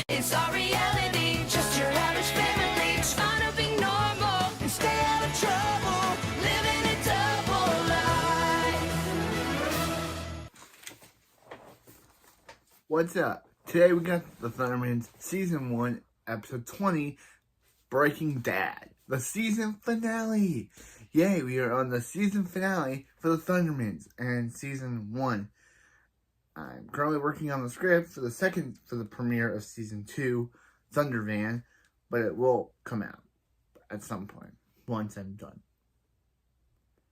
It's our reality, just your average family, trying to be normal and stay out of trouble, living a double life. What's up? Today we got the Thundermans Season 1, Episode 20, Breaking Dad. The season finale! Yay, we are on the season finale for the Thundermans and Season 1. I'm currently working on the script for the premiere of Season 2, Thundervan, but it will come out at some point once I'm done.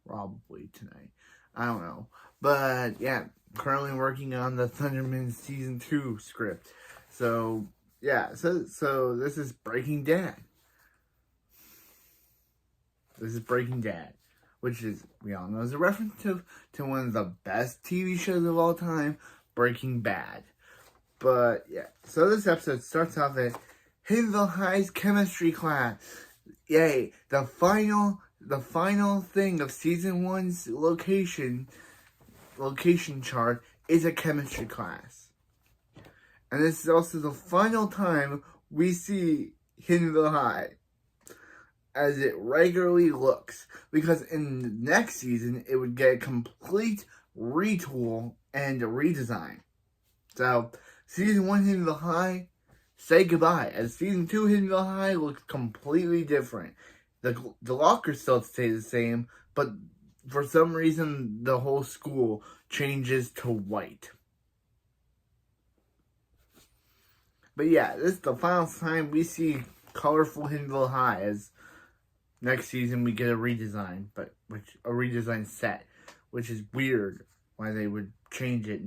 Probably tonight. I don't know. But yeah, currently working on the Thundermans Season 2 script. So yeah, so this is Breaking Dad. This is Breaking Dad, which is, we all know, is a reference to one of the best TV shows of all time, Breaking Bad. But yeah, so this episode starts off at Hiddenville High's chemistry class. Yay, the final thing of Season 1's location chart is a chemistry class. And this is also the final time we see Hiddenville High as it regularly looks, because in the next season it would get a complete retool and a redesign. So Season 1 Hiddenville High, say goodbye, as Season 2 Hiddenville High looks completely different. The lockers still stay the same, but for some reason the whole school changes to white. But yeah, this is the final time we see colorful Hiddenville High, as next season we get a redesign, a redesigned set, which is weird why they would change it.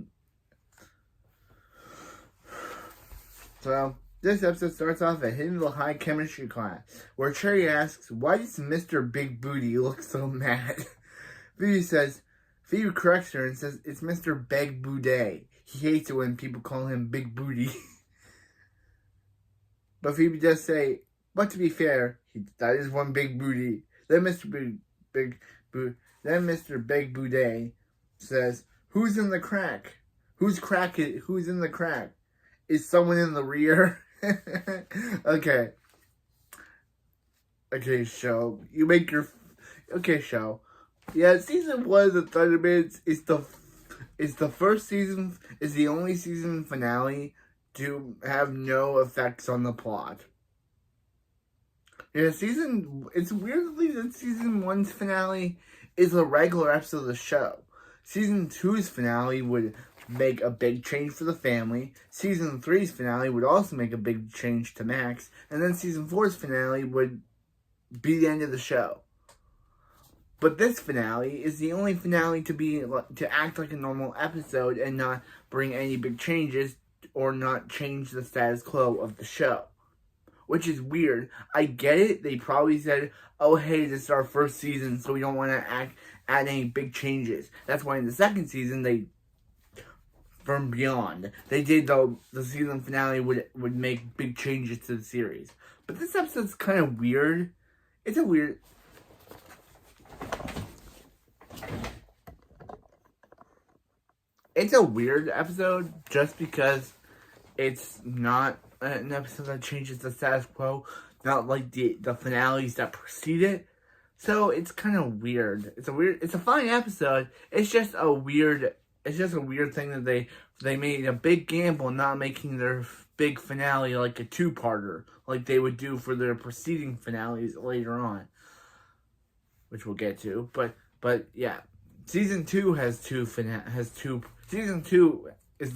So this episode starts off at Hiddenville High chemistry class, where Cherry asks, "Why does Mr. Big Booty look so mad?" Phoebe corrects her and says, "It's Mr. Big Booty. He hates it when people call him Big Booty." But Phoebe does say, "But to be fair, that is one big booty." Then Mr. Big Booty says, "Who's in the crack? Who's in the crack? Is someone in the rear?" Okay. Okay, show. Show. Yeah, Season 1 of the Thundermans is the only season finale to have no effects on the plot. Yeah, it's weirdly that Season 1's finale is a regular episode of the show. Season 2's finale would make a big change for the family. Season 3's finale would also make a big change to Max. And then Season 4's finale would be the end of the show. But this finale is the only finale to act like a normal episode and not bring any big changes or not change the status quo of the show. Which is weird. I get it. They probably said, "Oh, hey, this is our first season, so we don't want to add any big changes." That's why in the second season, from Beyond, they did the season finale would make big changes to the series. But this episode's kind of weird. It's a weird episode just because it's not an episode that changes the status quo, not like the finales that precede it. So it's kind of weird. It's a fine episode. It's just a weird thing that they made a big gamble not making their big finale like a two-parter, like they would do for their preceding finales later on, which we'll get to. But yeah, Season 2 Season 2 is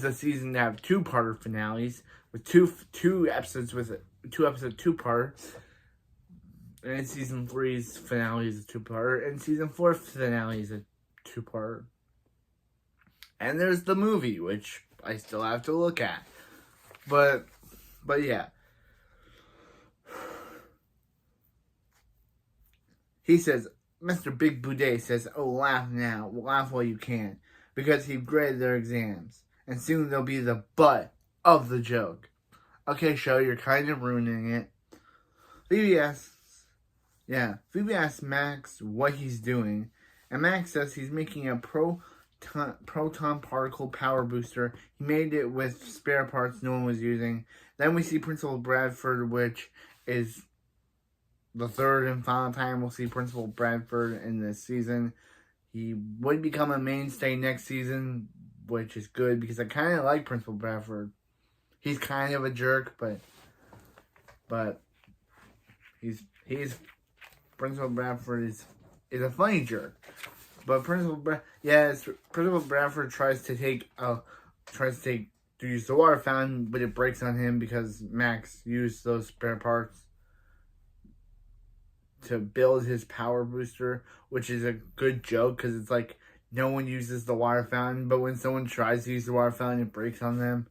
the season to have two-parter finales with two episodes with a two-episode two-parter. And Season 3's finale is a two-parter, and Season 4's finale is a two-parter. And there's the movie, which I still have to look at. But yeah. He says, Mr. Big Boudet says, "Oh, laugh now. Laugh while you can." Because he graded their exams. And soon they'll be the butt of the joke. Okay, show, you're kind of ruining it. Phoebe asks Max what he's doing. And Max says he's making a proton particle power booster. He made it with spare parts no one was using. Then we see Principal Bradford, which is the third and final time we'll see Principal Bradford in this season. He would become a mainstay next season, which is good because I kind of like Principal Bradford. He's kind of a jerk, but he's Principal Bradford is a funny jerk. But Principal Bradford tries to use the water fountain, but it breaks on him because Max used those spare parts to build his power booster, which is a good joke because it's like no one uses the water fountain, but when someone tries to use the water fountain, it breaks on them.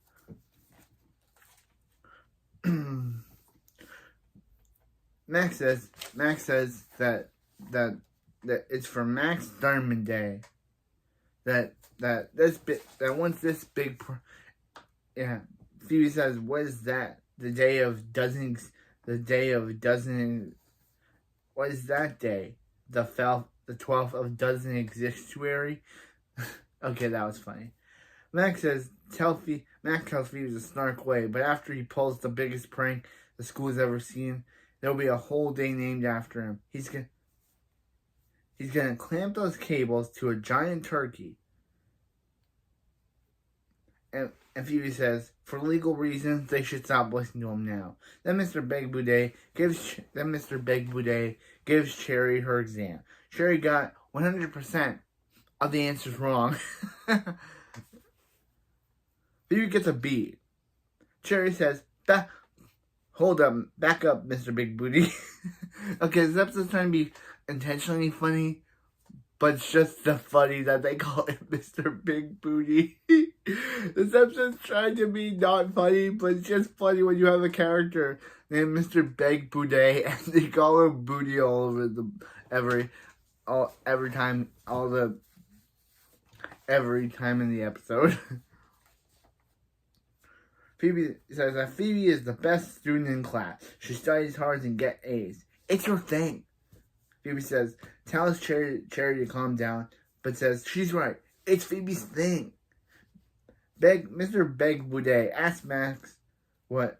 Max says that it's for Max Diamond Day. Phoebe says, what is that? The day of dozen. What is that day? The 12th of dozen existuary? Okay, that was funny. Max tells Phoebe it's a snark way, but after he pulls the biggest prank the school's ever seen, there'll be a whole day named after him. He's gonna clamp those cables to a giant turkey. And Phoebe says, for legal reasons, they should stop listening to him now. Then Mr. Beg Boudet gives Cherry her exam. Cherry got 100% of the answers wrong. Phoebe gets a B. Cherry says, hold up, back up, Mr. Big Booty. Okay, this episode's trying to be intentionally funny, but it's just the funny that they call it Mr. Big Booty. This episode's trying to be not funny, but it's just funny when you have a character named Mr. Big Booty and they call him Booty all over every time in the episode. Phoebe says that Phoebe is the best student in class. She studies hard and gets A's. It's your thing. Phoebe says, tells Cherry to calm down, but says, she's right. It's Phoebe's thing. Mr. Beg Boudet asks Max what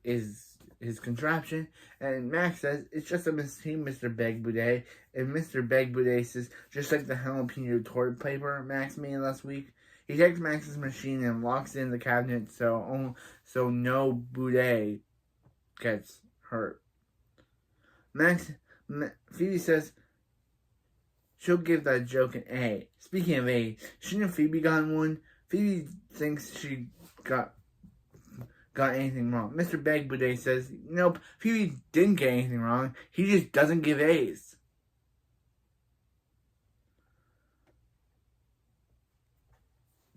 is his contraption, and Max says it's just a machine, Mr. Beg Boudet, and Mr. Beg Boudet says just like the jalapeno toilet paper Max made last week. He takes Max's machine and locks it in the cabinet so no Boudet gets hurt. Phoebe says she'll give that joke an A. Speaking of A, shouldn't Phoebe gotten one? Phoebe thinks she got anything wrong. Mr. Beg Boudet says, nope, Phoebe didn't get anything wrong. He just doesn't give A's.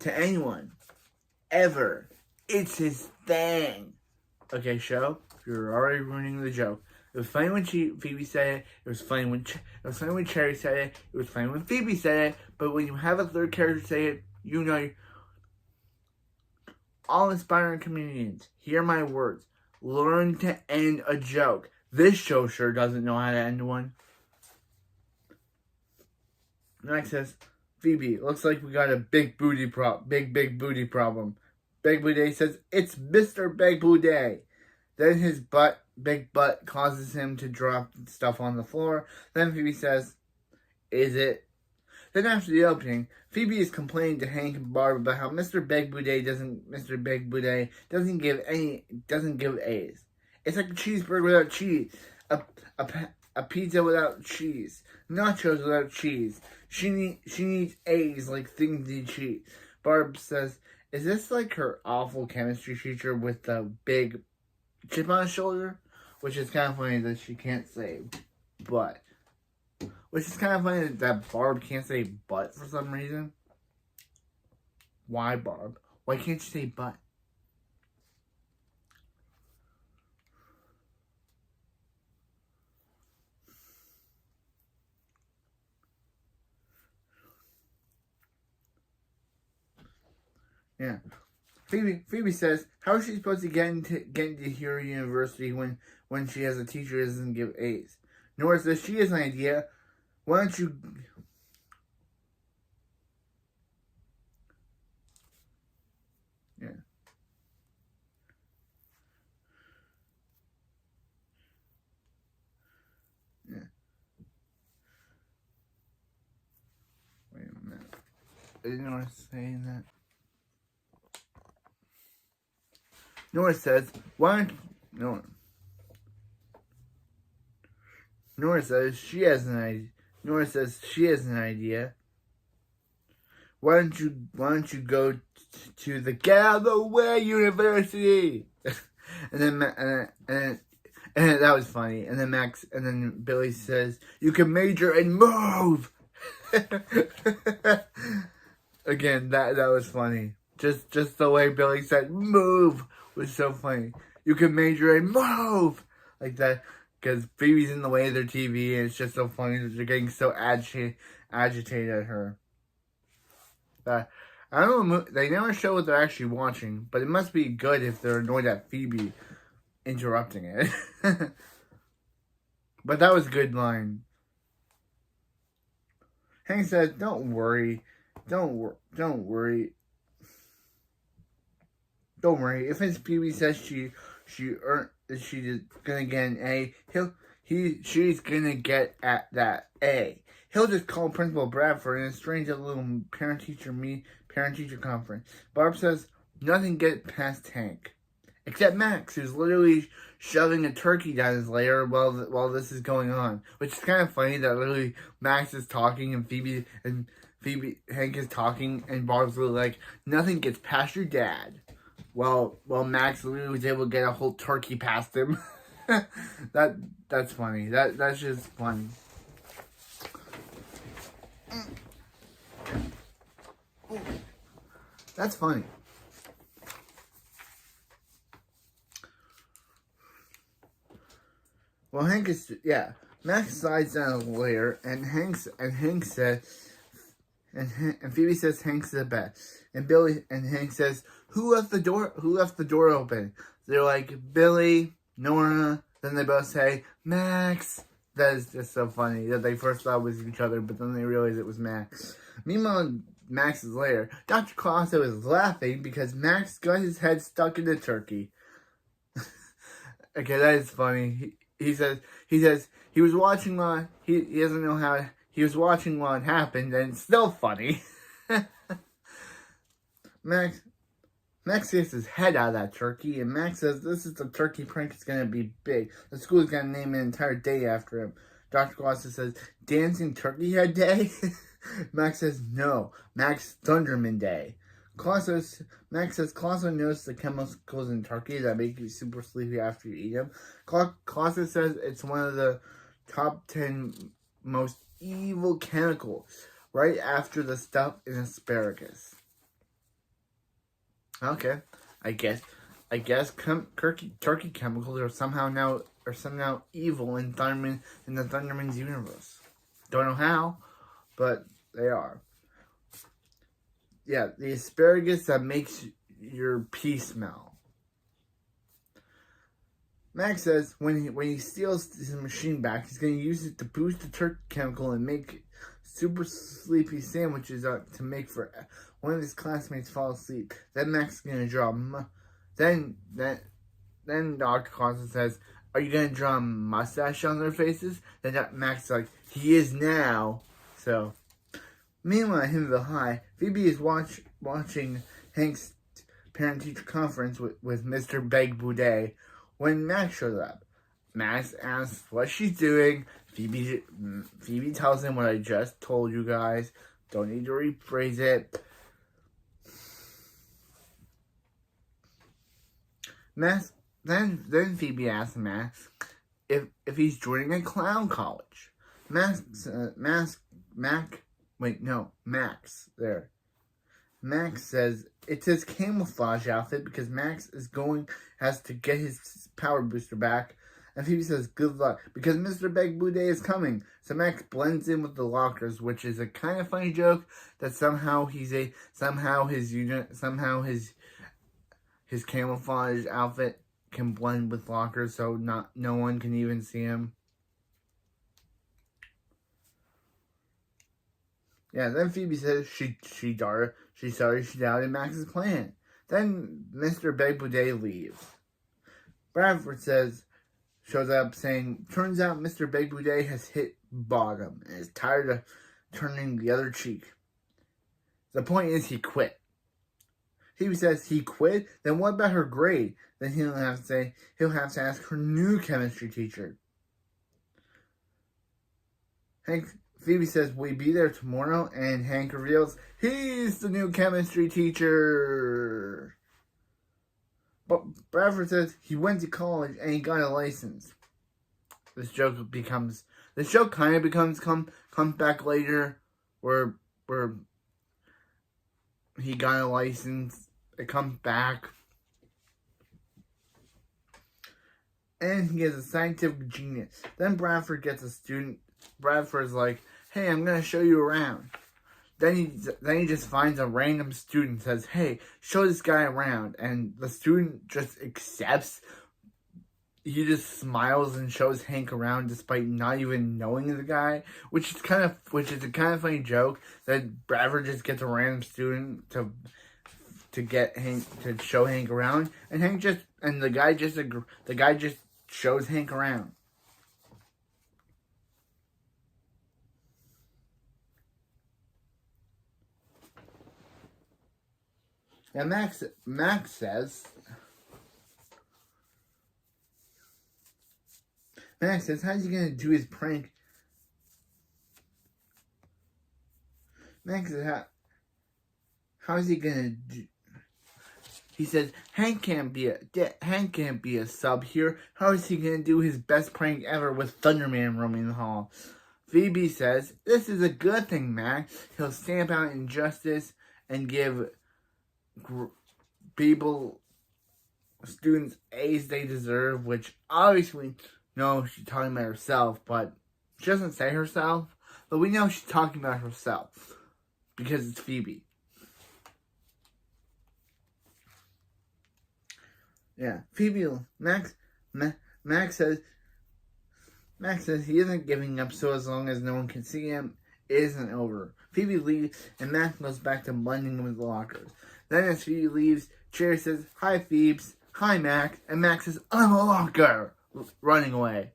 To anyone, ever. It's his thing. Okay, show, you're already ruining the joke. It was funny when Phoebe said it. It was funny when Cherry said it. It was funny when Phoebe said it. But when you have a third character say it, you know. All aspiring comedians, hear my words. Learn to end a joke. This show sure doesn't know how to end one. Next says, Phoebe, looks like we got a big booty problem. Big booty problem. Beg Boudet says, it's Mr. Beg Boudet. Then his big butt causes him to drop stuff on the floor. Then Phoebe says, is it? Then after the opening, Phoebe is complaining to Hank and Barb about how Mr. Beg Boudet doesn't give A's. It's like a cheeseburger without cheese, a pizza without cheese, nachos without cheese. She needs A's like things need cheese. Barb says, is this like her awful chemistry teacher with the big chip on his shoulder? Which is kind of funny that she can't say but. Which is kind of funny that Barb can't say but for some reason. Why, Barb? Why can't you say but? Yeah. Phoebe says, how is she supposed to get into Hero University when she has a teacher who doesn't give A's? Nora says she has an idea. why don't you... Yeah. Yeah. Wait a minute. Didn't Nora say that? Nora says, why don't... Nora says she has an idea. Nora says she has an idea. Why don't you go to the Galloway University? and that was funny. And then Billy says, you can major and move. Again, that was funny. Just the way Billy said move was so funny. You can major and move like that. Because Phoebe's in the way of their TV, and it's just so funny that they're getting so agitated at her. I don't know, they never show what they're actually watching, but it must be good if they're annoyed at Phoebe interrupting it. But that was a good line. Hank says, don't worry. If Miss Phoebe says she's gonna get an A, she's gonna get at that A. He'll just call Principal Bradford and arrange a little parent-teacher conference. Barb says nothing gets past Hank, except Max, who's literally shoving a turkey down his lair while this is going on. Which is kind of funny that literally Max is talking and Hank is talking, and Barb's literally like, nothing gets past your dad. Well, Max literally was able to get a whole turkey past him. That's funny. That's just funny. That's funny. Well, Max slides down the layer, and Hank says, and Phoebe says Hank's the best. And Hank says, who left the door open? They're like, Billy, Nora, then they both say, Max. That is just so funny that they first thought it was each other, but then they realized it was Max. Meanwhile, in Max's lair, Dr. Clauso is laughing because Max got his head stuck in the turkey. Okay, that is funny. He says he was watching while he doesn't know how he was watching while it happened, and it's still funny. Max gets his head out of that turkey, and Max says this is the turkey prank. It's gonna be big. The school's gonna name an entire day after him. Dr. Clausen says, Dancing Turkey Head Day? Max says, no, Max Thunderman Day. Max says Clausen knows the chemicals in turkey that make you super sleepy after you eat them. Clausen says it's one of the top 10 most evil chemicals, right after the stuff in asparagus. Okay, I guess turkey chemicals are somehow evil in the Thunderman's universe. Don't know how, but they are. Yeah, the asparagus that makes your pee smell. Max says when he steals his machine back, he's going to use it to boost the turkey chemical and make super sleepy sandwiches to make for one of his classmates fall asleep. Then Max is going to draw. Then Dr. Clausen says, "Are you going to draw a mustache on their faces?" Then Max is like, "He is now." So, meanwhile, in the high, Phoebe is watching Hank's parent-teacher conference with Mr. Beg Boudet when Max shows up. Max asks what she's doing. Phoebe tells him what I just told you guys. Don't need to rephrase it. Max then Phoebe asks Max if he's joining a clown college. Max there. Max says it's his camouflage outfit because Max has to get his power booster back. And Phoebe says, good luck, because Mr. Beg Boudet is coming. So Max blends in with the lockers, which is a kind of funny joke that somehow his camouflage outfit can blend with lockers, so no one can even see him. Yeah, then Phoebe says she sorry she doubted Max's plan. Then Mr. Big Boudet leaves. Bradford shows up saying, turns out Mr. Big Boudet has hit bottom and is tired of turning the other cheek. The point is he quit. Phoebe says he quit? Then what about her grade? Then he'll have to ask her new chemistry teacher. Phoebe says, will we be there tomorrow? And Hank reveals he's the new chemistry teacher. But Bradford says he went to college and he got a license. This joke kind of comes back later where he got a license. It comes back. And he is a scientific genius. Then Bradford gets a student. Bradford's like, hey, I'm going to show you around. Then he just finds a random student, says, hey, show this guy around. And the student just accepts. He just smiles and shows Hank around despite not even knowing the guy, which is a kind of funny joke that Bradford just gets a random student to get Hank to show Hank around, and the guy just shows Hank around. And Max says, how's he going to do his prank? Max says, how's he going to do? He says, Hank can't be a sub here. How is he going to do his best prank ever with Thunderman roaming the hall? Phoebe says, this is a good thing, Max. He'll stamp out injustice and give students A's they deserve, which obviously, no, she's talking about herself, but she doesn't say herself, but we know she's talking about herself because it's Phoebe. Yeah, Phoebe, Max says he isn't giving up, so as long as no one can see him, it isn't over. Phoebe leaves, and Max goes back to blending with the lockers. Then as Phoebe leaves, Cherry says, hi Phoebes, hi Max, and Max says, I'm a locker, running away.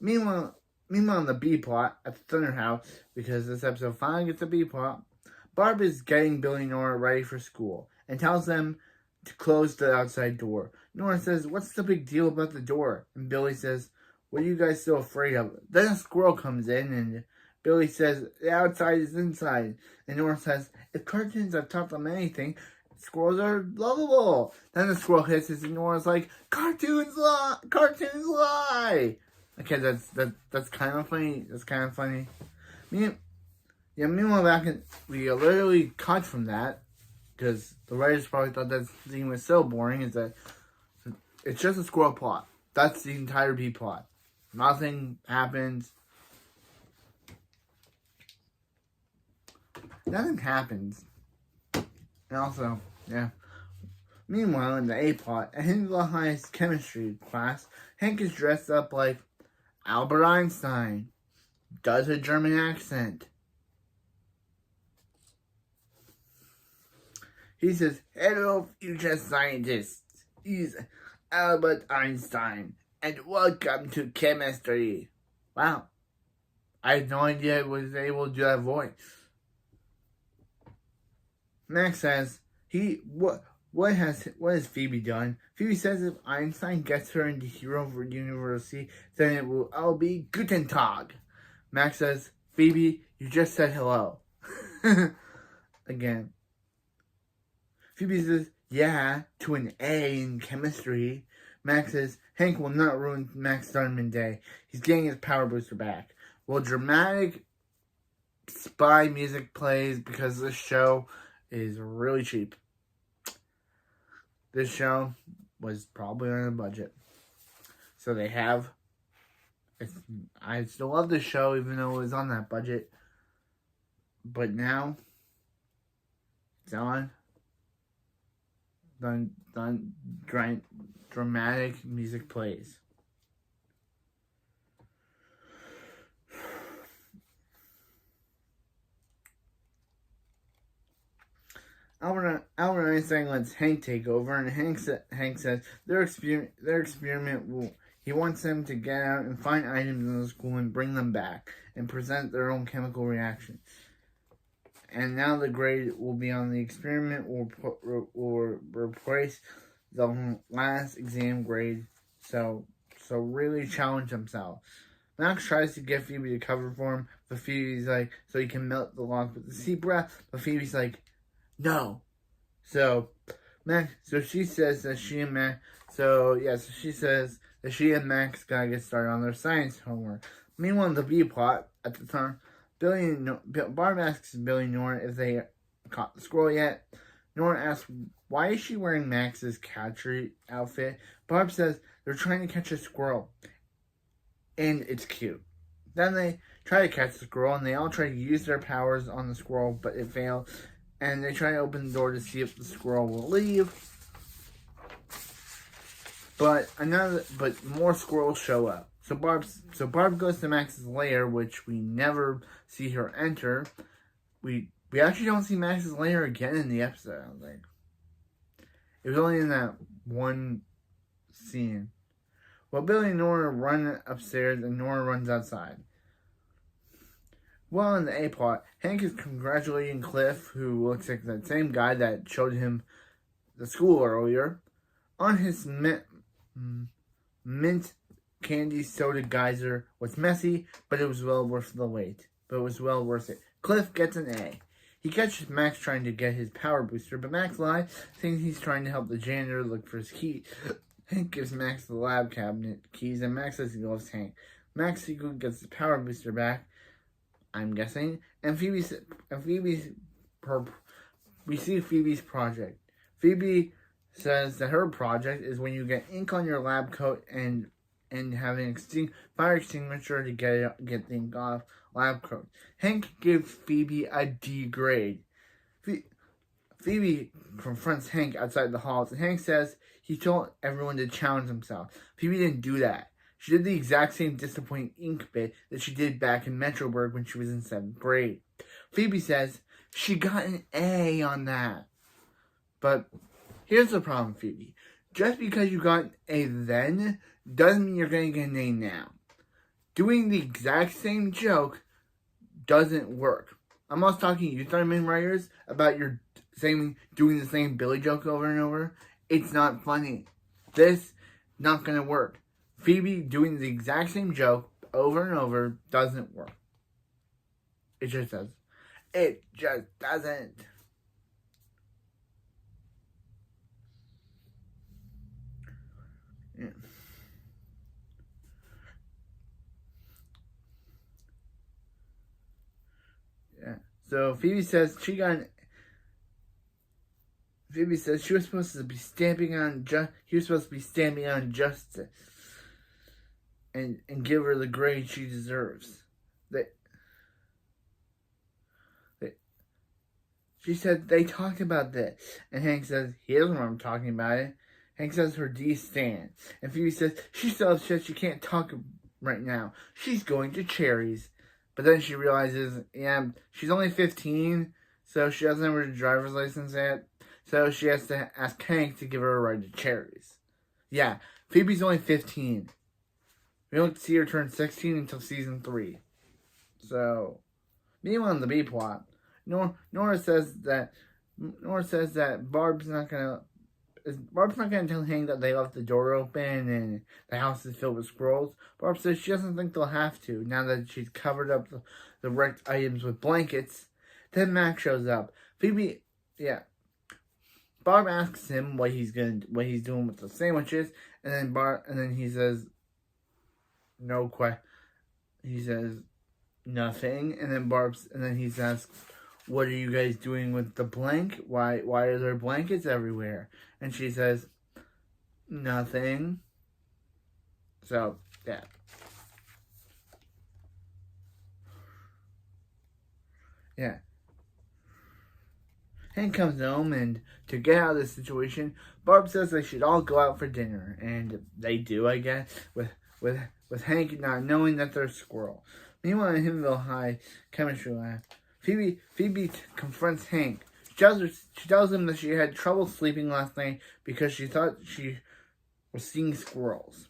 Meanwhile, in the B plot at the Thunder House, because this episode finally gets a B plot, Barb is getting Billy and Nora ready for school and tells them to close the outside door. Nora says, what's the big deal about the door? And Billy says, what are you guys so afraid of? Then a squirrel comes in and Billy says, the outside is inside. And Nora says, if cartoons have taught them anything, squirrels are lovable. Then the squirrel hisses and Nora's like, cartoons lie. Okay, that's kind of funny. Meanwhile, we literally cut from that because the writers probably thought that scene was so boring. Is that it's just a squirrel plot. That's the entire B plot. Nothing happens. Nothing happens. And also, yeah. Meanwhile, in the A plot, at Hindle High's chemistry class, Hank is dressed up like Albert Einstein. Does a German accent. He says, hello, future scientists. He's Albert Einstein. And welcome to chemistry. Wow. I had no idea I was able to do that voice. Max says, what has Phoebe done? Phoebe says if Einstein gets her into Hero University, then it will all be Guten Tag. Max says, Phoebe, you just said hello. Again. Phoebe says, yeah, to an A in chemistry. Max says, Hank will not ruin Max Thunderman Day. He's getting his power booster back. Well, dramatic spy music plays because this show is really cheap. This show was probably on a budget. So they have... I still love this show even though it was on that budget. But now, it's on. Dramatic music plays. Albert Einstein lets Hank take over, and Hank says their experiment will. He wants them to get out and find items in the school and bring them back and present their own chemical reaction. And now the grade will be on the experiment will replace the last exam grade. So really challenge himself. Max tries to get Phoebe to cover for him, but Phoebe's like, so he can melt the log with the sea breath. But Phoebe's like, no. So she says that she and Max gotta get started on their science homework. Meanwhile, the B plot at the time, Barb asks Billy and Nora if they caught the squirrel yet. Nora asks, why is she wearing Max's catcher outfit? Barb says they're trying to catch a squirrel. And it's cute. Then they try to catch the squirrel, and they all try to use their powers on the squirrel, but it failed. And they try to open the door to see if the squirrel will leave. But more squirrels show up. So Barb goes to Max's lair, which we never see her enter. We actually don't see Max's lair again in the episode, I don't think. It was only in that one scene. Well, Billy and Nora run upstairs, and Nora runs outside. Well, in the A plot, Hank is congratulating Cliff, who looks like that same guy that showed him the school earlier, on his mint candy soda geyser. Was messy, but it was well worth the wait. Cliff gets an A. He catches Max trying to get his power booster, but Max lies, saying he's trying to help the janitor look for his key. Hank gives Max the lab cabinet keys, and Max says he loves Hank. Max secretly gets the power booster back, I'm guessing, and we see Phoebe's project. Phoebe says that her project is when you get ink on your lab coat and have an fire extinguisher to get the ink off lab coat. Hank gives Phoebe a D grade. Phoebe confronts Hank outside the halls, and Hank says he told everyone to challenge himself. Phoebe didn't do that. She did the exact same disappointing ink bit that she did back in Metroburg when she was in 7th grade. Phoebe says she got an A on that. But here's the problem, Phoebe. Just because you got an A then doesn't mean you're going to get an A now. Doing the exact same joke doesn't work. I'm also talking to you Thurman writers about doing the same Billy joke over and over. It's not funny. This not gonna work. Phoebe doing the exact same joke over and over doesn't work. It just does. It just doesn't. Yeah. So Phoebe says she was supposed to be stamping on justice and give her the grade she deserves. She said they talked about this, and Hank says he doesn't remember talking about it. Hank says her D stands, and Phoebe says she's so upset she can't talk right now. She's going to Cherries. But then she realizes, she's only 15, so she doesn't have her driver's license yet. So she has to ask Hank to give her a ride to Cherries. Yeah, Phoebe's only 15. We don't see her turn 16 until season 3. So, meanwhile in the B plot, Nora says that Barb's not gonna tell Hank that they left the door open and the house is filled with squirrels. Barb says she doesn't think they'll have to, now that she's covered up the wrecked items with blankets. Then Max shows up. Barb asks him what he's doing with the sandwiches, and then he says he says nothing, and then he asks, what are you guys doing with the blank? Why are there blankets everywhere? And she says, nothing. So, yeah. Yeah. Hank comes home, and to get out of this situation, Barb says they should all go out for dinner. And they do, I guess, with Hank not knowing that they're a squirrel. Meanwhile, in Himville High chemistry lab, Phoebe confronts Hank. She tells him that she had trouble sleeping last night because she thought she was seeing squirrels.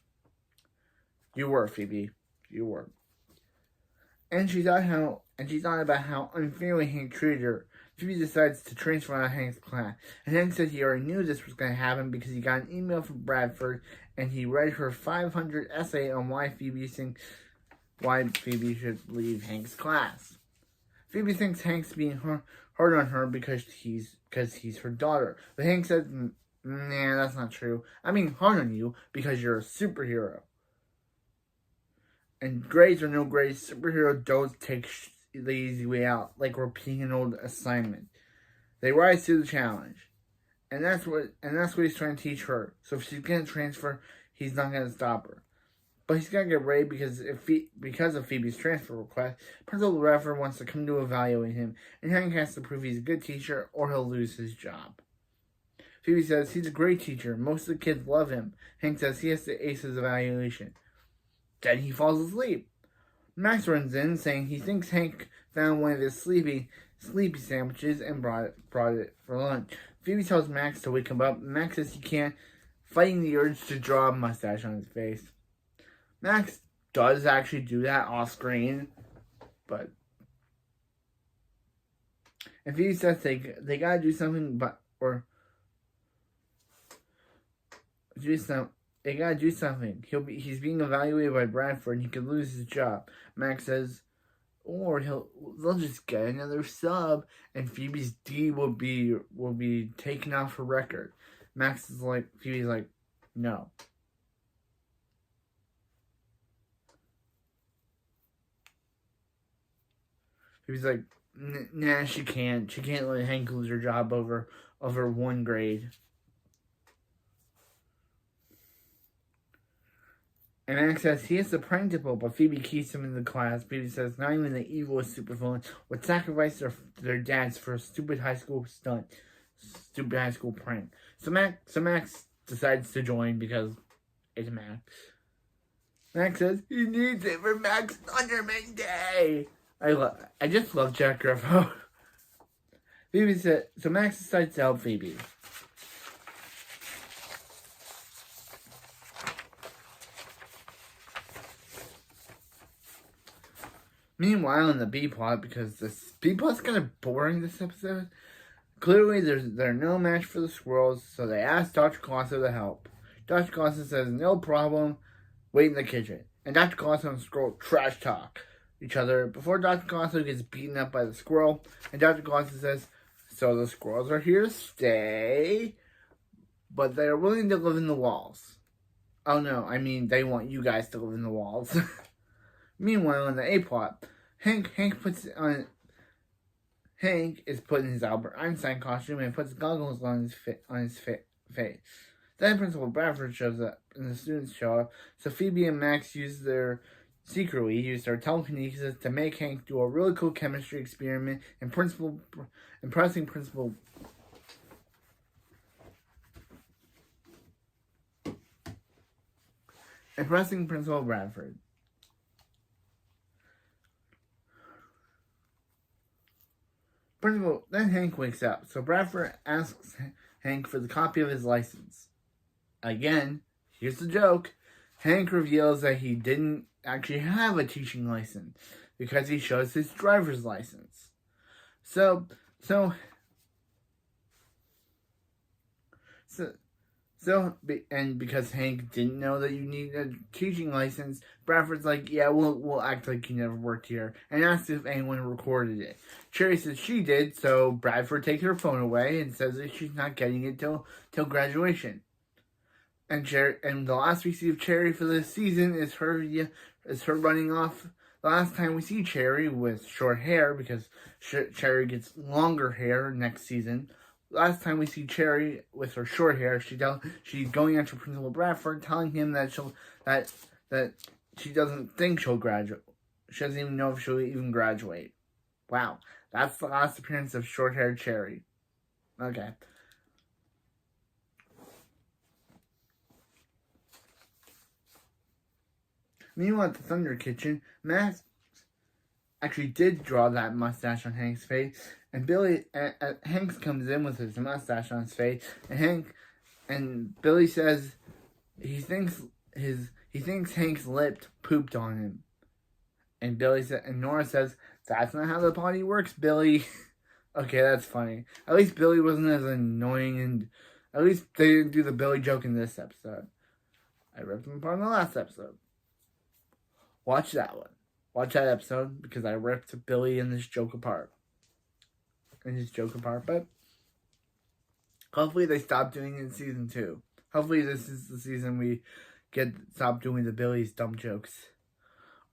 You were, Phoebe. You were. And she thought about how unfairly Hank treated her. Phoebe decides to transfer out of Hank's class. And Hank said he already knew this was going to happen because he got an email from Bradford and he read her 500 essay on why Phoebe should leave Hank's class. Phoebe thinks Hank's being hard on her because he's her daughter. But Hank says, nah, that's not true. I mean hard on you because you're a superhero. And grades or no grades, superhero don't take the easy way out, like repeating an old assignment. They rise to the challenge. And that's what he's trying to teach her. So if she's gonna transfer, he's not gonna stop her. But he's gonna get ready because of Phoebe's transfer request. Principal Bradford wants to come to evaluate him, and Hank has to prove he's a good teacher or he'll lose his job. Phoebe says he's a great teacher. Most of the kids love him. Hank says he has to ace his evaluation. Then he falls asleep. Max runs in, saying he thinks Hank found one of his sleepy sandwiches and brought it for lunch. Phoebe tells Max to wake him up. Max says he can't, fighting the urge to draw a mustache on his face. Max does actually do that off screen, but and Phoebe says they gotta do something, They gotta do something. He's being evaluated by Bradford and he could lose his job. Max says, or they'll just get another sub and Phoebe's D will be taken off her record. Phoebe's like, no. Phoebe's like, nah, she can't. She can't let Hank lose her job over one grade. And Max says he has the principal, but Phoebe keeps him in the class. Phoebe says not even the evilest supervillain would sacrifice their dads for a stupid high school stunt, stupid high school prank. So Max decides to join because it's Max. Max says he needs it for Max Thunderman Day. I just love Jack Griffo. Phoebe said so. Max decides to help Phoebe. Meanwhile, in the B plot, because this B plot's kind of boring this episode, clearly they're no match for the squirrels, so they ask Dr. Colosso to help. Dr. Colosso says, no problem, wait in the kitchen. And Dr. Colosso and the squirrel trash talk each other before Dr. Colosso gets beaten up by the squirrel. And Dr. Colosso says, so the squirrels are here to stay, but they're willing to live in the walls. Oh no, I mean they want you guys to live in the walls. Meanwhile, in the A plot, Hank is put in his Albert Einstein costume and puts goggles on his face. Then Principal Bradford shows up, and the students show up. So Phoebe and Max use their telekinesis to make Hank do a really cool chemistry experiment, and impressing Principal Bradford. Then Hank wakes up, so Bradford asks Hank for the copy of his license. Again, here's the joke. Hank reveals that he didn't actually have a teaching license because he shows his driver's license. And because Hank didn't know that you need a teaching license, Bradford's like, yeah, we'll act like you never worked here, and asks if anyone recorded it. Cherry says she did, so Bradford takes her phone away and says that she's not getting it till graduation. And the last we see of Cherry for this season is her running off. The last time we see Cherry with short hair, because Cherry gets longer hair next season. Last time we see Cherry with her short hair, she's going after Principal Bradford, telling him that she doesn't think she'll graduate. She doesn't even know if she'll even graduate. Wow, that's the last appearance of short-haired Cherry. Okay. Meanwhile, at the Thunder Kitchen, Max actually did draw that mustache on Hank's face, and Hank comes in with his mustache on his face, and Billy says he thinks Hank's lip pooped on him, and Nora says, "That's not how the potty works, Billy." Okay, that's funny. At least Billy wasn't as annoying, and at least they didn't do the Billy joke in this episode. I ripped him apart in the last episode. Watch that one. Watch that episode, because I ripped Billy and his joke apart. But hopefully they stop doing it in season 2. Hopefully this is the season we stop doing the Billy's dumb jokes.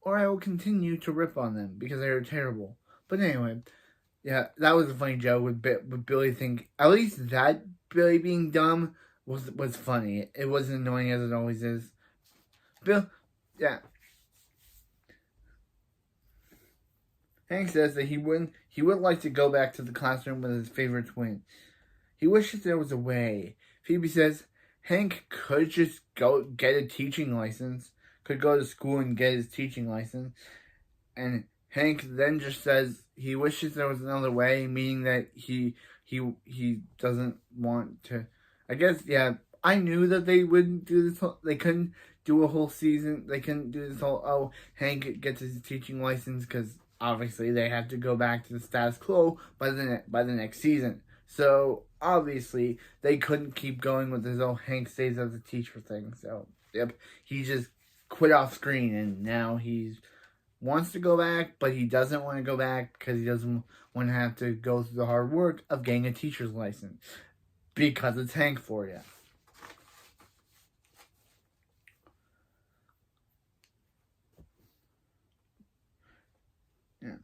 Or I will continue to rip on them, because they are terrible. But anyway, yeah, that was a funny joke with Billy at least that Billy being dumb was funny. It wasn't annoying as it always is. Yeah. Hank says that he would like to go back to the classroom with his favorite twin. He wishes there was a way. Phoebe says Hank could just go get a teaching license, could go to school and get his teaching license, and Hank then just says he wishes there was another way, meaning that he doesn't want to. I guess, yeah, I knew that they wouldn't do this. They couldn't do a whole season. They couldn't do this whole, Hank gets his teaching license, because obviously they have to go back to the status quo by the next season. So obviously they couldn't keep going with this whole Hank stays as a teacher thing. So yep, he just quit off screen, and now he wants to go back, but he doesn't want to go back because he doesn't want to have to go through the hard work of getting a teacher's license, because it's Hank for you. Yeah.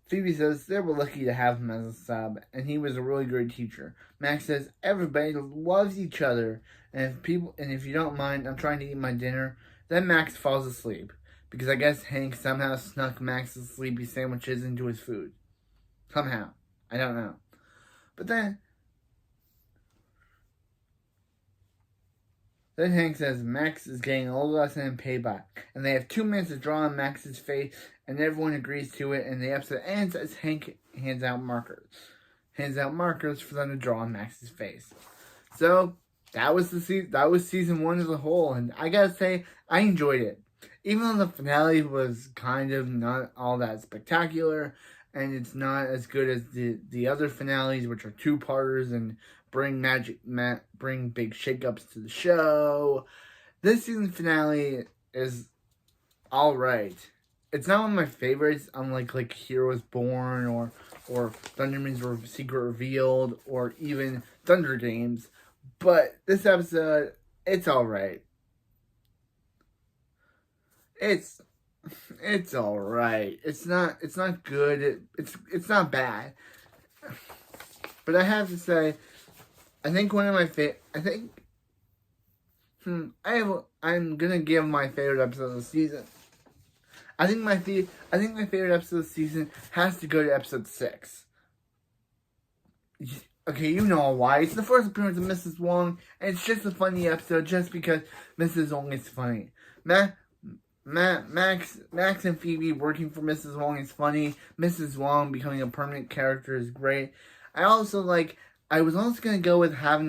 Phoebe says they were lucky to have him as a sub, and he was a really great teacher. Max says everybody loves each other, and if you don't mind, I'm trying to eat my dinner. Then Max falls asleep, because I guess Hank somehow snuck Max's sleepy sandwiches into his food. Somehow. I don't know. But then Hank says Max is getting a little lesson in payback, and they have 2 minutes to draw on Max's face, and everyone agrees to it, and the episode ends as Hank hands out markers for them to draw on Max's face. So that was season 1 as a whole, and I gotta say I enjoyed it, even though the finale was kind of not all that spectacular, and it's not as good as the other finales, which are 2-parters and bring big shakeups to the show. This season finale is alright. It's not one of my favorites, unlike like Heroes Born or Thunderman's Secret Revealed or even Thunder Games. But this episode, it's alright. It's alright. It's not good. It's not bad. But I have to say, I think one of my I'm gonna give my favorite episode of the season. I think my favorite episode of the season has to go to episode 6. Okay, you know why. It's the first appearance of Mrs. Wong, and it's just a funny episode just because Mrs. Wong is funny. Max and Phoebe working for Mrs. Wong is funny. Mrs. Wong becoming a permanent character is great. I was also gonna go with Have a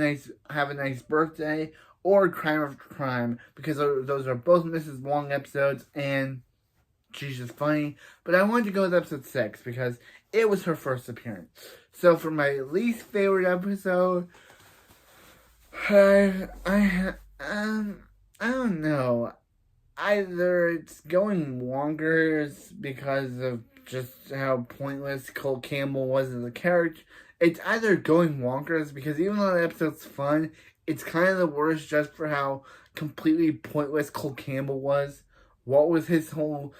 Nice Birthday or Crime of Crime, because those are both Mrs. Wong episodes and she's just funny. But I wanted to go with episode 6 because it was her first appearance. So for my least favorite episode, I don't know. Either it's Going Wonkers because of just how pointless Cole Campbell was as a character. It's either Going Wonkers because even though the episode's fun, it's kind of the worst just for how completely pointless Cole Campbell was. What was his whole...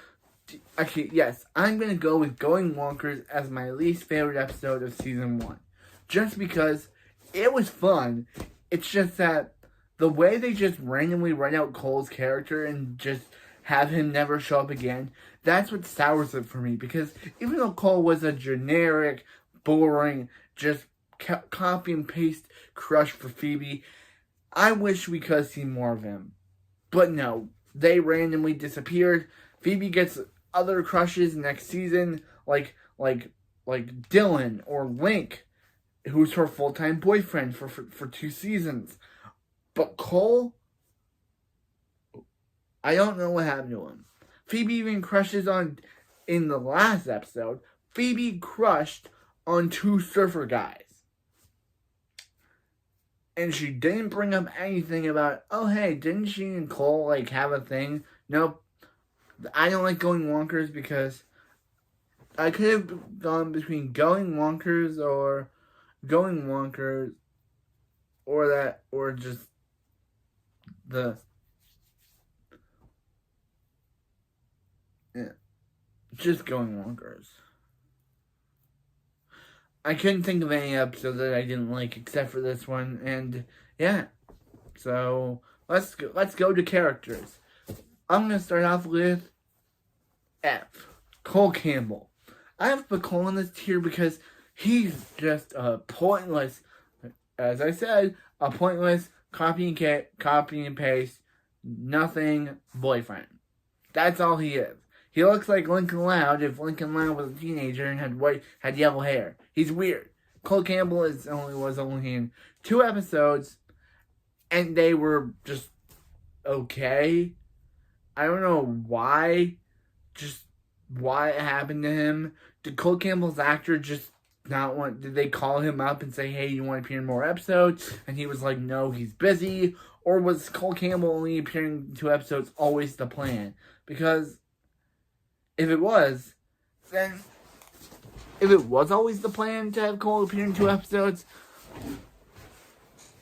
Actually, yes, I'm going to go with Going Wonkers as my least favorite episode of season 1. Just because it was fun. It's just that the way they just randomly write out Cole's character and just have him never show up again, that's what sours it for me. Because even though Cole was a generic, boring, just copy and paste crush for Phoebe, I wish we could have seen more of him. But no, they randomly disappeared. Phoebe gets other crushes next season, like Dylan or Link, who's her full-time boyfriend for 2 seasons. But Cole, I don't know what happened to him. Phoebe even crushes on, in the last episode, Phoebe crushed on 2 surfer guys. And she didn't bring up anything about, oh hey, didn't she and Cole like have a thing? Nope. I don't like going wonkers because I could have gone between going wonkers or that, or just just going wonkers. I couldn't think of any episode that I didn't like except for this one, and yeah. So let's go to characters. I'm gonna start off with F. Cole Campbell. I have put Cole in this tier because he's just a pointless, as I said, a pointless copy and paste, nothing boyfriend. That's all he is. He looks like Lincoln Loud if Lincoln Loud was a teenager and had yellow hair. He's weird. Cole Campbell was only in 2 episodes, and they were just okay. I don't know why. Just why it happened to him. Did Cole Campbell's actor just not want? Did they call him up and say, "Hey, you want to appear in more episodes?" And he was like, "No, he's busy." Or was Cole Campbell only appearing in 2 episodes always the plan? Because if it was, then if it was always the plan to have Cole appear in 2 episodes,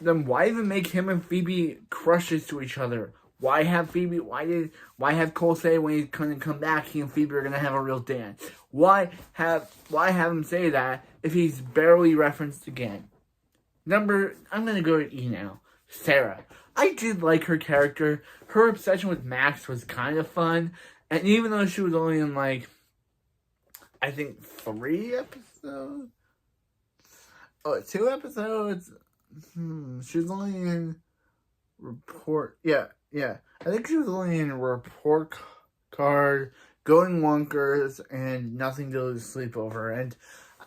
then why even make him and Phoebe crushes to each other? Why have Phoebe? Why have Cole say when he's gonna come back, he and Phoebe are gonna have a real dance? Why have him say that if he's barely referenced again? I'm gonna go to E now. Sarah. I did like her character. Her obsession with Max was kind of fun, and even though she was only in I think 3 episodes, 2 episodes. She was only in report. Yeah. I think she was only in report card, going wonkers, and nothing to lose sleep over. And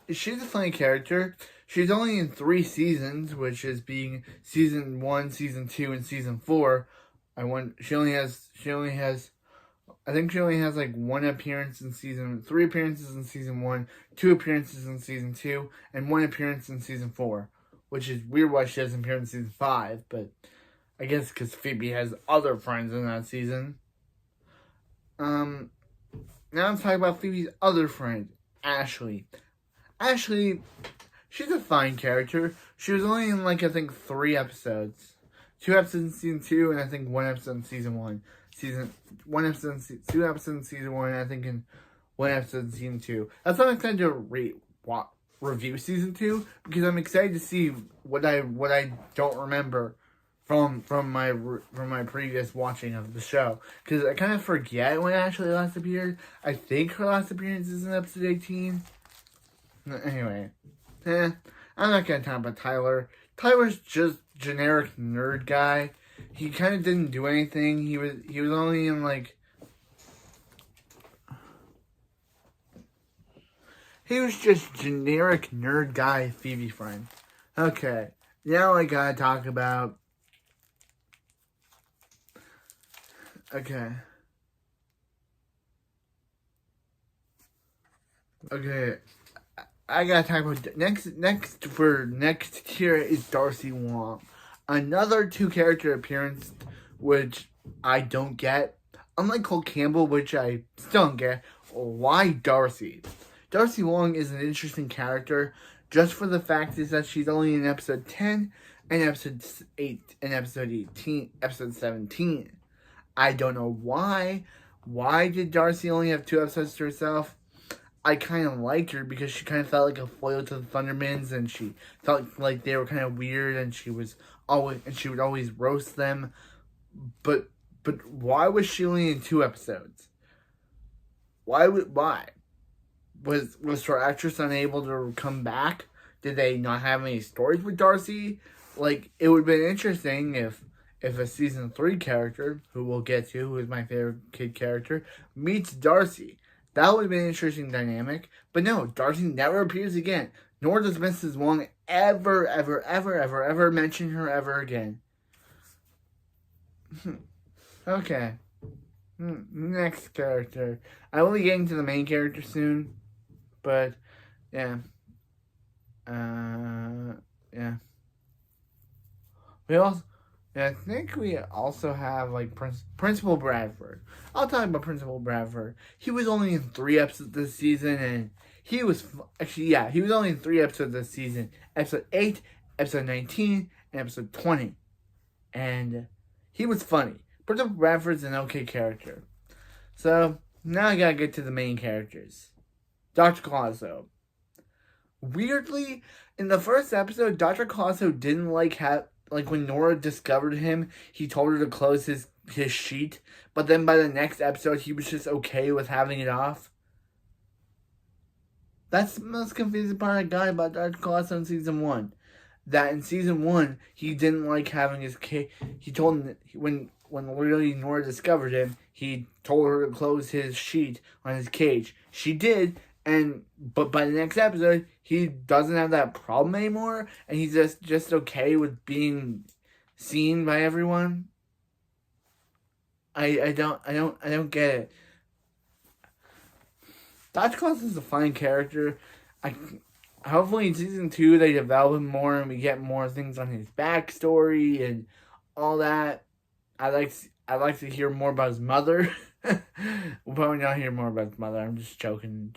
she's a funny character. She's only in 3 seasons, which is being season 1, season 2, and season 4. She only has. I think she only has 1 appearance in 3 appearances in season 1, 2 appearances in season 2, and 1 appearance in season 4. Which is weird why she doesn't appear in season 5, but I guess because Phoebe has other friends in that season. Now let's talk about Phoebe's other friend, Ashley. Ashley, she's a fine character. She was only in I think 3 episodes. 2 episodes in season 2, and I think 1 episode in season 1. 2 episodes in season 1, and I think in 1 episode in season 2. That's why I'm excited to review season 2, because I'm excited to see what I don't remember from my previous watching of the show, because I kind of forget when Ashley last appeared. I think her last appearance is in episode 18. Anyway, I'm not gonna talk about Tyler. Tyler's just generic nerd guy. He kind of didn't do anything. He was only in he was just generic nerd guy Phoebe friend. Okay, now I gotta talk about. Okay, I gotta talk about next tier is Darcy Wong. Another 2 character appearance, which I don't get. Unlike Cole Campbell, which I still don't get. Why Darcy? Darcy Wong is an interesting character, just for the fact is that she's only in episode 10 and episode 8 and episode 18, episode 17. I don't know why. Why did Darcy only have 2 episodes to herself? I kind of liked her because she kind of felt like a foil to the Thundermans, and she felt like they were kind of weird, and she would always roast them. But why was she only in 2 episodes? Why? Was her actress unable to come back? Did they not have any stories with Darcy? It would have been interesting if a season 3 character, who we'll get to, who is my favorite kid character, meets Darcy. That would have been an interesting dynamic. But no, Darcy never appears again. Nor does Mrs. Wong ever mention her ever again. Okay. Next character. I will be getting to the main character soon. But, yeah. Yeah. I think we also have, like, Principal Bradford. I'll talk about Principal Bradford. He was only in 3 episodes this season, and he was, he was only in 3 episodes this season. Episode 8, Episode 19, and Episode 20. And he was funny. Principal Bradford's an okay character. So, now I gotta get to the main characters. Dr. Clouseau. Weirdly, in the first episode, Dr. Clouseau didn't like when Nora discovered him, he told her to close his sheet. But then by the next episode, he was just okay with having it off. That's the most confusing part I got about Dr. Clouseau in season 1. That in season 1, he didn't like having his cage. He told him, when literally Nora discovered him, he told her to close his sheet on his cage. She did, but by the next episode, he doesn't have that problem anymore, and he's just okay with being seen by everyone. I don't get it. Dr. Claus is a fine character. Hopefully in season 2 they develop him more and we get more things on his backstory and all that. I'd like to hear more about his mother. We'll probably not hear more about his mother. I'm just joking.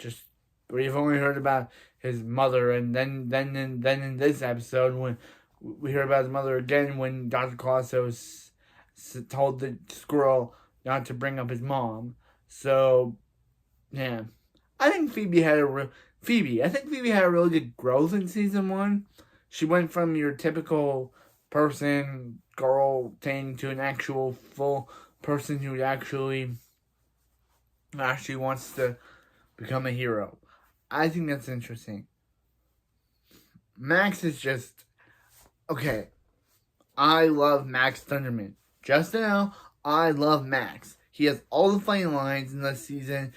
We've only heard about his mother, and then in this episode, when we hear about his mother again, when Dr. Clouseau told the squirrel not to bring up his mom. So, yeah, I think Phoebe had a really good growth in season 1. She went from your typical person, girl thing to an actual full person who actually wants to become a hero. I think that's interesting. Max is just... Okay. I love Max Thunderman. Just to know, I love Max. He has all the funny lines in this season,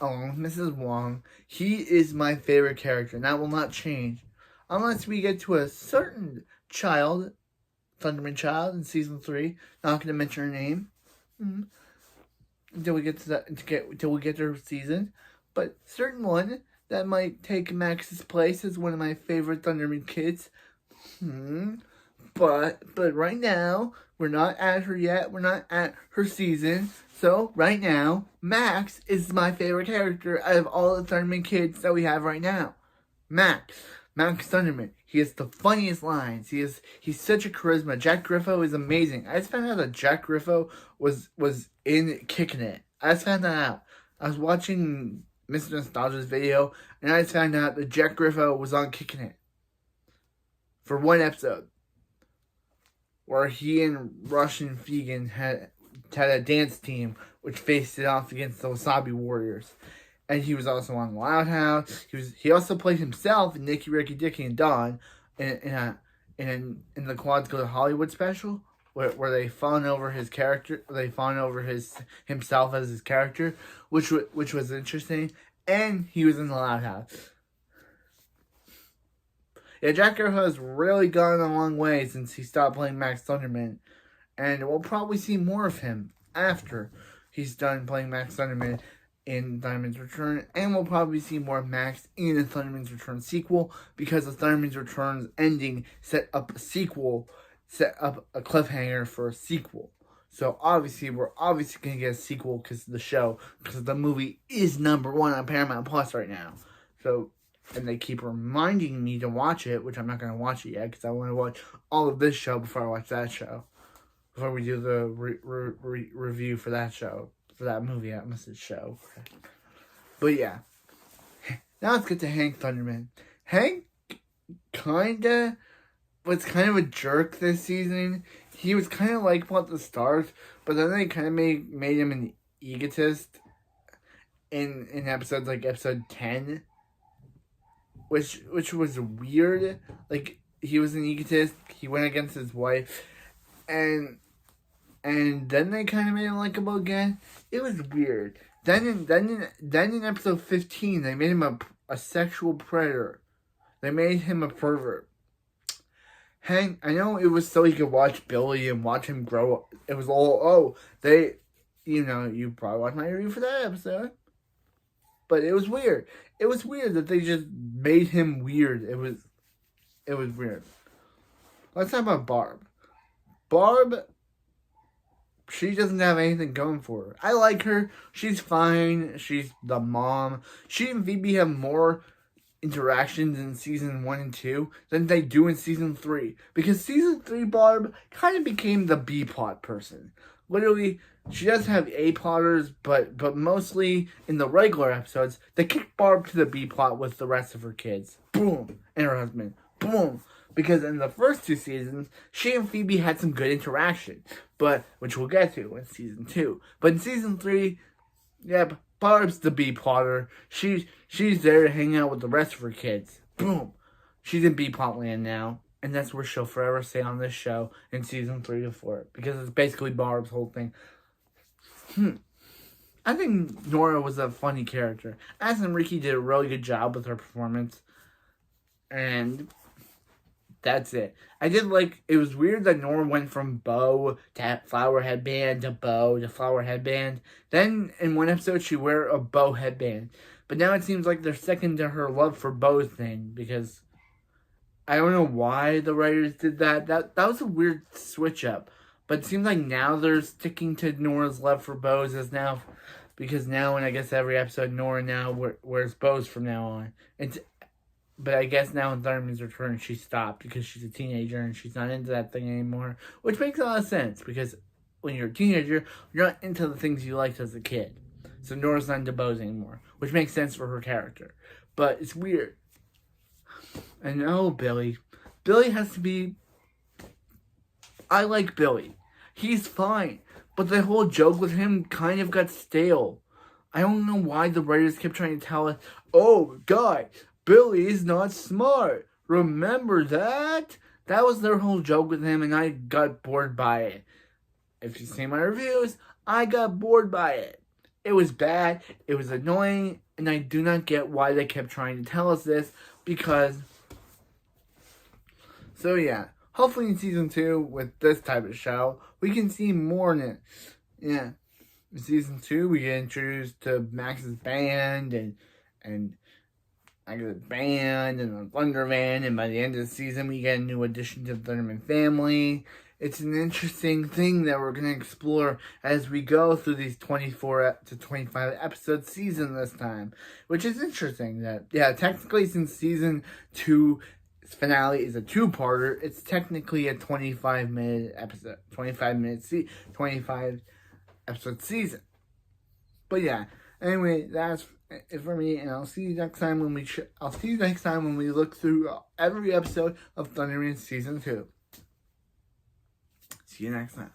along with Mrs. Wong. He is my favorite character, and that will not change. Unless we get to a certain child, Thunderman child, in season 3. Not going to mention her name. Until we get to that, until we get to her season. But certain one that might take Max's place as one of my favorite Thunderman kids. But right now, we're not at her yet. We're not at her season. So right now, Max is my favorite character out of all the Thunderman kids that we have right now. Max Thunderman. He has the funniest lines. He's such a charisma. Jack Griffo is amazing. I just found out that Jack Griffo was in Kicking It. I just found that out. I was watching Mr. Nostalgia's video, and I just found out that Jack Griffo was on Kicking It for one episode, where he and Rush and Fegan had a dance team which faced it off against the Wasabi Warriors. And he was also on Loud House. He also played himself in Nicky, Ricky, Dicky, and Dawn in the Quads Go to Hollywood special, where they fawn over his character. They fawn over himself as his character, which was interesting. And he was in the Loud House. Yeah, Jack Griffo has really gone a long way since he stopped playing Max Thunderman, and we'll probably see more of him after he's done playing Max Thunderman in Thunderman's Return, and we'll probably see more of Max in the Thunderman's Return sequel, because the Thunderman's Return's ending set up a cliffhanger for a sequel. So obviously, we're going to get a sequel because the movie is #1 on Paramount Plus right now. So, and they keep reminding me to watch it, which I'm not going to watch it yet, because I want to watch all of this show before I watch that show. Before we do the review for that show. For that movie, I must have show. But yeah. Now let's get to Hank Thunderman. Hank was kind of a jerk this season. He was kind of likable at the start, but then they kind of made him an egotist in episodes like episode 10. Which was weird. Like, he was an egotist. He went against his wife. And then they kind of made him likable again. It was weird. in episode 15, they made him a sexual predator. They made him a pervert. Hank, I know it was so he could watch Billy and watch him grow. It was all, you probably watched my review for that episode. But it was weird. It was weird that they just made him weird. It was weird. Let's talk about Barb. Barb, she doesn't have anything going for her. I like her. She's fine. She's the mom. She and Phoebe have more interactions in season 1 and 2 than they do in season 3. Because season 3, Barb kind of became the B-plot person. Literally, she does have A-plotters, but mostly in the regular episodes, they kick Barb to the B-plot with the rest of her kids. Boom. And her husband. Boom. Because in the first 2 seasons, she and Phoebe had some good interaction, which we'll get to in season 2. But in season 3, yep, Barb's the B-plotter. She's there to hang out with the rest of her kids. Boom. She's in B-plot land now. And that's where she'll forever stay on this show in season 3 to 4. Because it's basically Barb's whole thing. I think Nora was a funny character. As and Ricky did a really good job with her performance. And that's it. I did it was weird that Nora went from bow to flower headband to bow to flower headband. Then in one episode she wear a bow headband. But now it seems like they're second to her love for bows thing. Because I don't know why the writers did that. That was a weird switch up. But it seems like now they're sticking to Nora's love for bows because now in I guess every episode Nora now wears bows from now on. But I guess now in Thunderman's Return she stopped because she's a teenager and she's not into that thing anymore. Which makes a lot of sense because when you're a teenager, you're not into the things you liked as a kid. So Nora's not into bows anymore. Which makes sense for her character. But it's weird. And Billy. Billy has to be... I like Billy. He's fine. But the whole joke with him kind of got stale. I don't know why the writers kept trying to tell us, oh, guy, Billy's not smart. Remember that? That was their whole joke with him, and I got bored by it. If you see my reviews, I got bored by it. It was bad, it was annoying, and I do not get why they kept trying to tell us this, because... So yeah, hopefully in season 2, with this type of show, we can see more in it. Yeah. In season 2, we get introduced to Max's band, and I get a band, and a Thunder Van, and by the end of the season, we get a new addition to the Thunderman family. It's an interesting thing that we're going to explore as we go through these 24 to 25 episode season this time. Which is interesting that, yeah, technically since season 2 finale is a 2-parter, it's technically a 25-minute episode. 25 episode season. But yeah, anyway, that's it for me, and I'll see you next time when we look through every episode of Thunderman season 2. See you next time.